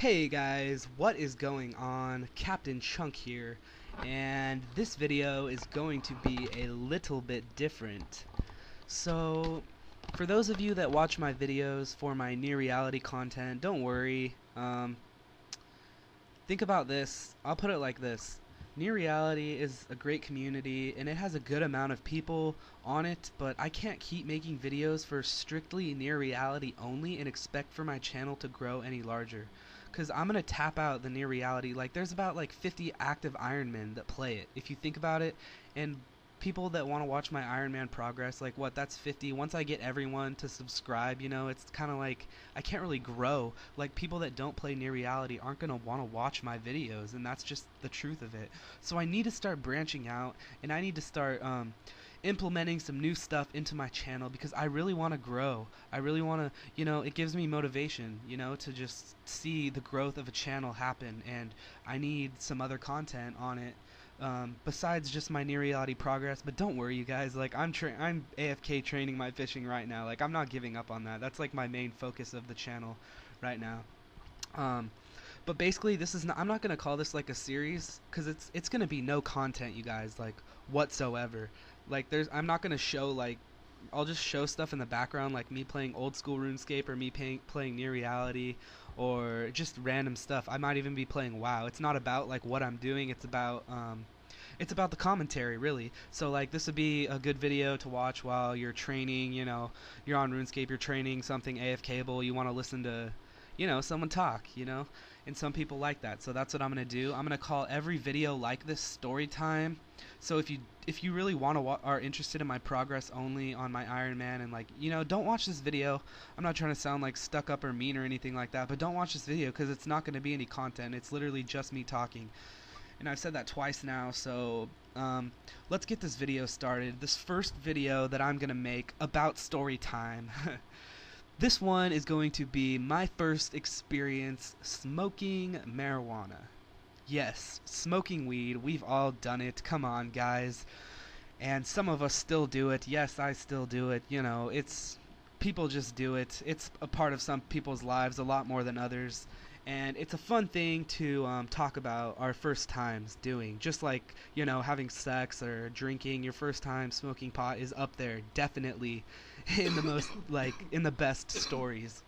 Hey guys, what is going on? Captain Chunk here, and this video is going to be a little bit different. So, for those of you that watch my videos for my near reality content, don't worry. Think about this. I'll put it like this. Near reality is a great community and it has a good amount of people on it, but I can't keep making videos for strictly near reality only and expect for my channel to grow any larger. Cause I'm gonna tap out the near reality. Like there's about like 50 active Iron Men that play it, if you think about it, and people that want to watch my Iron Man progress, like what, that's 50. Once I get everyone to subscribe, it's kind of like I can't really grow. Like people that don't play near reality aren't going to want to watch my videos, and that's just the truth of it. So I need to start branching out, and I need to start implementing some new stuff into my channel because I really want to grow. I really want to, it gives me motivation, to just see the growth of a channel happen, and I need some other content on it besides just my near reality progress. But don't worry, you guys. Like I'm AFK training my fishing right now. Like I'm not giving up on that. That's like my main focus of the channel right now. But basically, this is not. I'm not gonna call this like a series because it's gonna be no content, you guys. Like whatsoever. Like I'm not gonna show like. I'll just show stuff in the background, like me playing old school RuneScape or me playing near reality, or just random stuff. I might even be playing WoW. It's not about like what I'm doing. It's about the commentary, really. So like this would be a good video to watch while you're training. You're on RuneScape, you're training something AFKable. You want to listen to, someone talk. And some people like that. So that's what I'm gonna do. I'm gonna call every video like this story time. So if you really are interested in my progress only on my Iron Man, and like don't watch this video. I'm not trying to sound like stuck up or mean or anything like that, but don't watch this video because it's not going to be any content. It's literally just me talking, and I've said that twice now. So let's get this video started. This first video that I'm gonna make about story time. This one is going to be my first experience smoking marijuana. Yes, smoking weed. We've all done it. Come on, guys. And some of us still do it. Yes, I still do it. It's people just do it. It's a part of some people's lives a lot more than others. And it's a fun thing to talk about our first times doing. Just like, having sex or drinking, your first time smoking pot is up there, definitely in the most, like, in the best stories.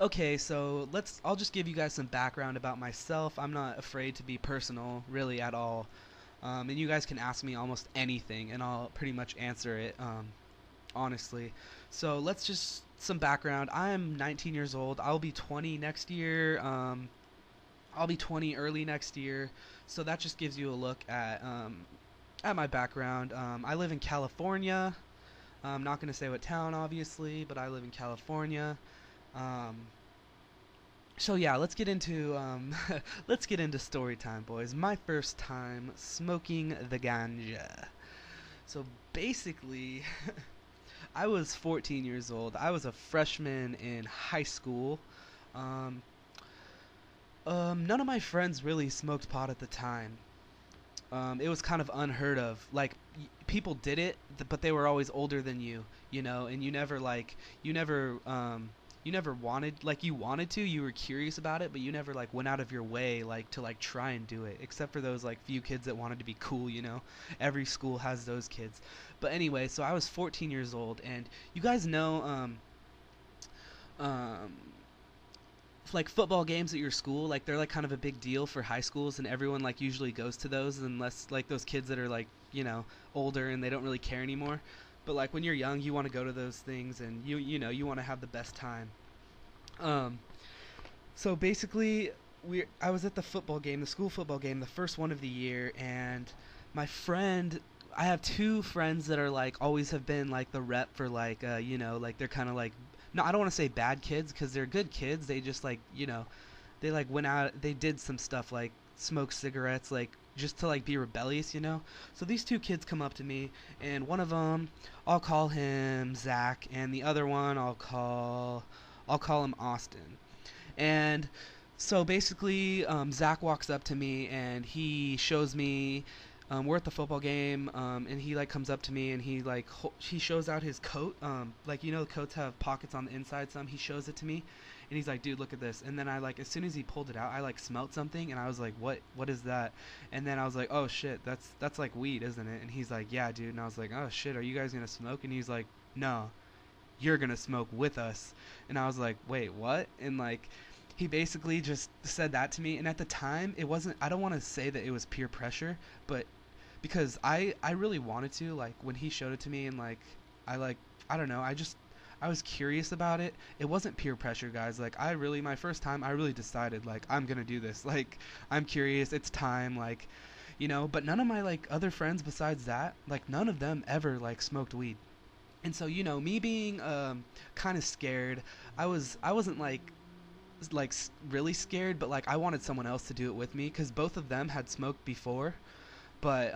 Okay, so I'll just give you guys some background about myself. I'm not afraid to be personal, really, at all. And you guys can ask me almost anything, and I'll pretty much answer it, honestly. So let's just some background. I'm 19 years old. I'll be 20 next year. I'll be 20 early next year. So that just gives you a look at my background. I live in California. I'm not gonna say what town, obviously, but I live in California. Um, so yeah, let's get into let's get into story time, boys. My first time smoking the ganja. So basically, I was 14 years old. I was a freshman in high school. Um, None of my friends really smoked pot at the time. It was kind of unheard of. Like people did it, but they were always older than you, and you never wanted, like you wanted to, you were curious about it, but you never like went out of your way like to like try and do it, except for those like few kids that wanted to be cool. Every school has those kids. But anyway, so I was 14 years old, and you guys know um like football games at your school, like they're like kind of a big deal for high schools, and everyone like usually goes to those, unless like those kids that are like older and they don't really care anymore. But like when you're young, you want to go to those things, and you want to have the best time. um so basically, I was at the football game, the school football game, the first one of the year, and my friend, I have two friends that are like always have been like the rep for like like they're kind of like, no, I don't want to say bad kids because they're good kids. They just like, they like went out, they did some stuff like smoke cigarettes, like just to like be rebellious. So these two kids come up to me, and one of them, I'll call him Zach, and the other one I'll call him Austin. And so basically, Zach walks up to me and he shows me. We're at the football game, and he like comes up to me and he like he shows out his coat. Like the coats have pockets on the inside. Some he shows it to me, and he's like, dude, look at this. And then I like, as soon as he pulled it out, I like smelt something, and I was like, what is that? And then I was like, oh shit, that's like weed, isn't it? And he's like, yeah, dude. And I was like, oh shit, are you guys gonna smoke? And he's like, no, you're gonna smoke with us. And I was like, wait, what? And like, he basically just said that to me. And at the time, it wasn't, I don't want to say that it was peer pressure, but because I really wanted to, like, when he showed it to me, and like, I don't know, I was curious about it. It wasn't peer pressure, guys. Like, my first time, I really decided, like, I'm gonna do this. Like, I'm curious, it's time, like, but none of my, like, other friends besides that, like, none of them ever, like, smoked weed. And so, me being, kind of scared, I wasn't, really scared, but, like, I wanted someone else to do it with me, because both of them had smoked before, but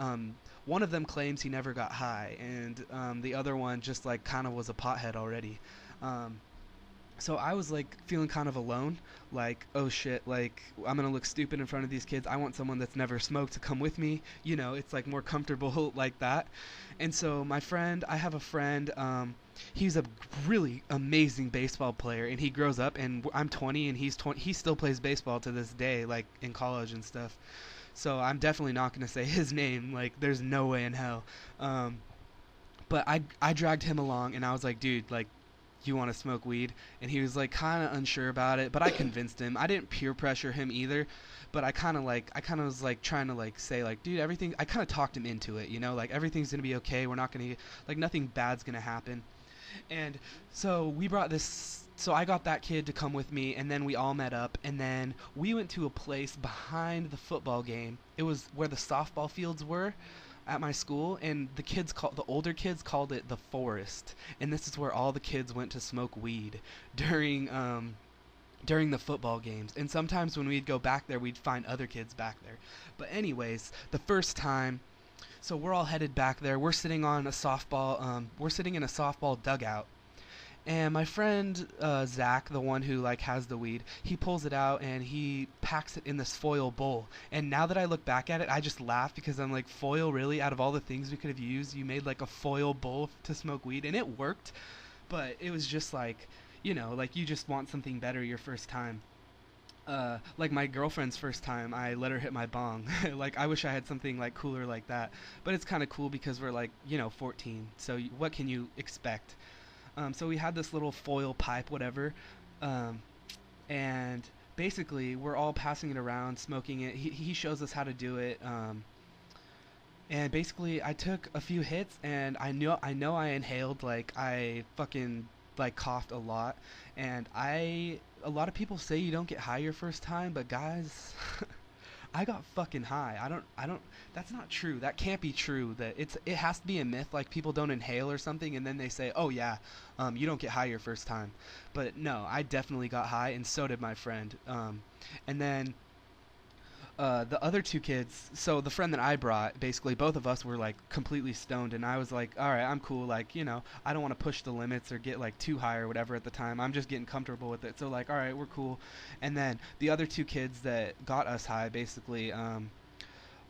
one of them claims he never got high, and the other one just like kind of was a pothead already. Um, so I was like feeling kind of alone, like, oh shit, like I'm gonna look stupid in front of these kids. I want someone that's never smoked to come with me. It's like more comfortable like that. And so I have a friend. He's a really amazing baseball player, and he grows up, and I'm 20, and he's 20. He still plays baseball to this day, like in college and stuff. So I'm definitely not gonna say his name. Like, there's no way in hell. Um, but I dragged him along, and I was like, dude, like, you want to smoke weed? And he was like kind of unsure about it, but I convinced him. I didn't peer pressure him either, but I kind of was like trying to like say like, dude, everything. I kind of talked him into it, like everything's gonna be okay. We're not gonna, like, nothing bad's gonna happen. And so we brought this. So I got that kid to come with me, and then we all met up, and then we went to a place behind the football game. It was where the softball fields were at my school, and the older kids called it the forest, and this is where all the kids went to smoke weed during during the football games. And sometimes when we'd go back there, we'd find other kids back there. But anyways, the first time, so we're all headed back there. We're sitting on a softball. We're sitting in a softball dugout, and my friend Zach, the one who like has the weed, he pulls it out and he packs it in this foil bowl. And now that I look back at it, I just laugh because I'm like, foil, really? Out of all the things we could have used, you made like a foil bowl to smoke weed, and it worked. But it was just like, like you just want something better your first time. Like my girlfriend's first time, I let her hit my bong. Like, I wish I had something like cooler like that. But it's kind of cool because we're like, 14. So what can you expect? So we had this little foil pipe, whatever, um, and basically we're all passing it around, smoking it. He shows us how to do it, and basically I took a few hits, and I know I inhaled, like I fucking like coughed a lot, and a lot of people say you don't get high your first time, but guys, I got fucking high. I don't That's not true. That can't be true. It has to be a myth, like people don't inhale or something and then they say, "Oh yeah, you don't get high your first time." But no, I definitely got high, and so did my friend. And then the other two kids, so the friend that I brought, basically both of us were like completely stoned, and I was like, all right, I'm cool, like, I don't want to push the limits or get like too high or whatever at the time. I'm just getting comfortable with it. So like, all right, we're cool. And then the other two kids that got us high, basically,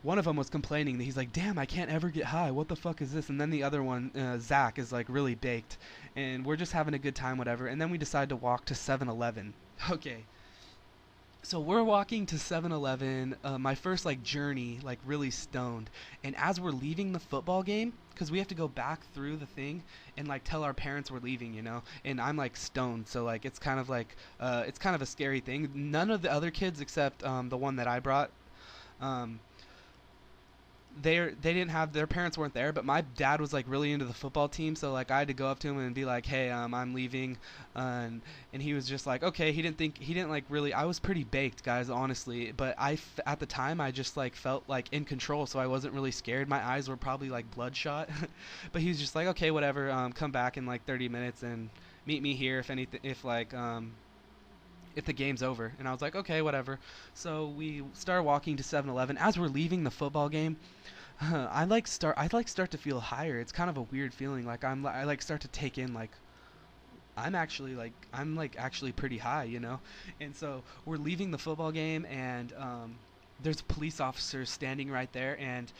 one of them was complaining that he's like, damn, I can't ever get high. What the fuck is this? And then the other one, Zach, is like really baked, and we're just having a good time, whatever. And then we decide to walk to 7-Eleven. Okay. So we're walking to 7-Eleven, my first like journey, like really stoned. And as we're leaving the football game, because we have to go back through the thing and like tell our parents we're leaving, and I'm like stoned, so like it's kind of like it's kind of a scary thing. None of the other kids except the one that I brought, um, they didn't have, their parents weren't there, but my dad was like really into the football team, so like I had to go up to him and be like, hey, I'm leaving, and he was just like, okay. He didn't like really, I was pretty baked, guys, honestly, but at the time I just like felt like in control, so I wasn't really scared. My eyes were probably like bloodshot. But he was just like, okay, whatever, come back in like 30 minutes and meet me here if the game's over. And I was like, okay, whatever. So we start walking to 7-Eleven. As we're leaving the football game, I start to feel higher. It's kind of a weird feeling. Like I like start to take in like I'm like actually pretty high. And so we're leaving the football game, and there's police officers standing right there. And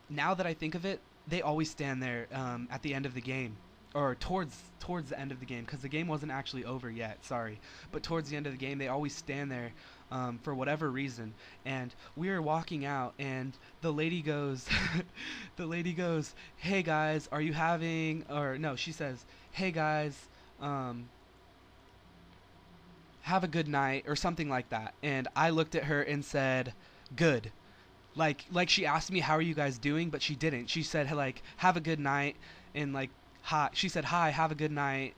now that I think of it, they always stand there at the end of the game. or towards the end of the game, because the game wasn't actually over yet, sorry, but towards the end of the game they always stand there for whatever reason. And we were walking out, and the lady goes the lady goes, hey guys, are you having, or no, she says, hey guys, um, have a good night, or something like that. And I looked at her and said, good. Like she asked me, how are you guys doing, but she didn't. She said, like, have a good night, and like, hi, she said, hi, have a good night,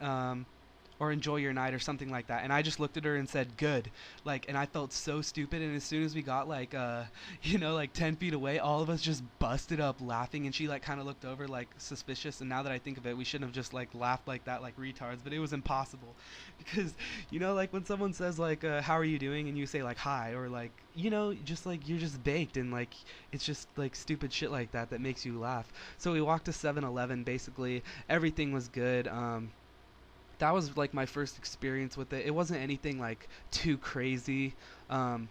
or enjoy your night, or something like that. And I just looked at her and said, good. Like, and I felt so stupid. And as soon as we got like like 10 feet away, all of us just busted up laughing. And she like kind of looked over like suspicious. And now that I think of it, we shouldn't have just like laughed like that like retards, but it was impossible. Because like when someone says like, how are you doing, and you say like hi, or like, just like you're just baked, and like it's just like stupid shit like that that makes you laugh. So we walked to 7-Eleven. Basically everything was good. That was like my first experience with it. It wasn't anything like too crazy, um,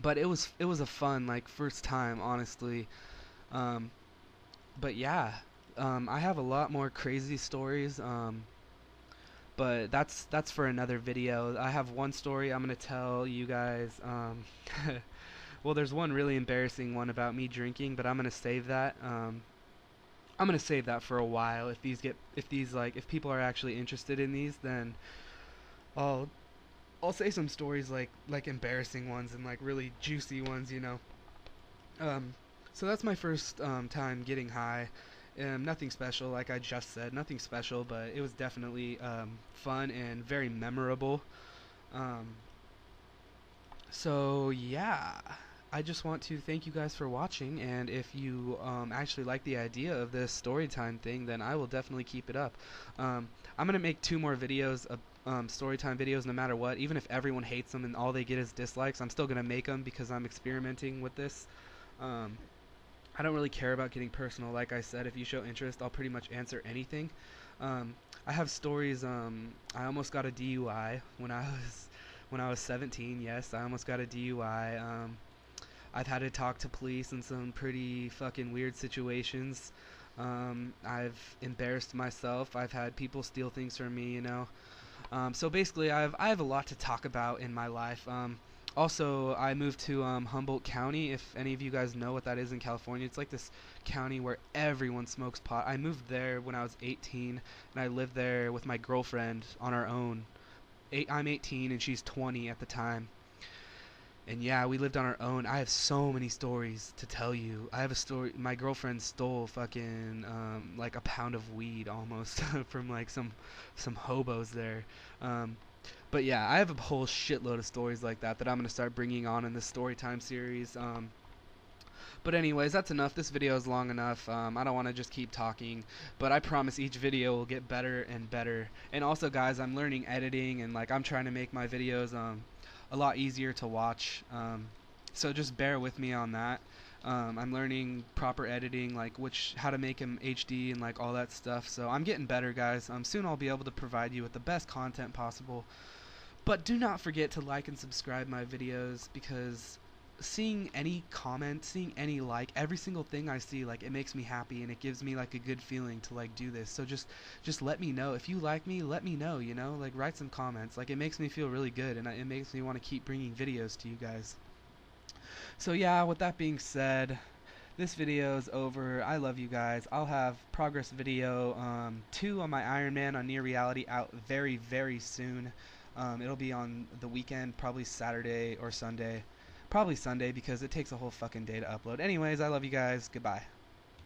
but it was a fun like first time, honestly. Um, but yeah, I have a lot more crazy stories, but that's for another video. I have one story I'm gonna tell you guys. Well, there's one really embarrassing one about me drinking, but I'm gonna save that. I'm gonna save that for a while. If people are actually interested in these, then I'll I'll say some stories like embarrassing ones and like really juicy ones. Um, so that's my first time getting high. Nothing special, like I just said, nothing special, but it was definitely fun and very memorable. Um, so yeah, I just want to thank you guys for watching, and if you actually like the idea of this story time thing, then I will definitely keep it up. I'm gonna make 2 more videos of story time videos no matter what, even if everyone hates them and all they get is dislikes. I'm still gonna make them because I'm experimenting with this. Um, I don't really care about getting personal. Like I said, if you show interest, I'll pretty much answer anything. I have stories. I almost got a DUI when I was 17. Yes, I almost got a DUI. I've had to talk to police in some pretty fucking weird situations. I've embarrassed myself. I've had people steal things from me. So basically, I have a lot to talk about in my life. Also, I moved to Humboldt County. If any of you guys know what that is in California, it's like this county where everyone smokes pot. I moved there when I was 18, and I lived there with my girlfriend on our own. I'm 18 and she's 20 at the time. And yeah, we lived on our own. I have so many stories to tell you. I have a story. My girlfriend stole fucking like a pound of weed almost from like some hobos there. But yeah, I have a whole shitload of stories like that I'm gonna start bringing on in this story time series. But anyways, that's enough. This video is long enough. I don't want to just keep talking, but I promise each video will get better and better. And also, guys, I'm learning editing, and like I'm trying to make my videos a lot easier to watch. So just bear with me on that. I'm learning proper editing, like how to make them HD and like all that stuff. So I'm getting better, guys. Soon I'll be able to provide you with the best content possible. But do not forget to like and subscribe my videos, because seeing any comment, seeing any like, every single thing I see, like, it makes me happy, and it gives me like a good feeling to like do this. So just let me know if you like me. Let me know, like write some comments. Like, it makes me feel really good, and it makes me want to keep bringing videos to you guys. So yeah, with that being said, this video is over. I love you guys. I'll have progress video 2 on my Iron Man on Near Reality out very, very soon. It'll be on the weekend, probably Saturday or Sunday. Probably Sunday, because it takes a whole fucking day to upload. Anyways, I love you guys. Goodbye.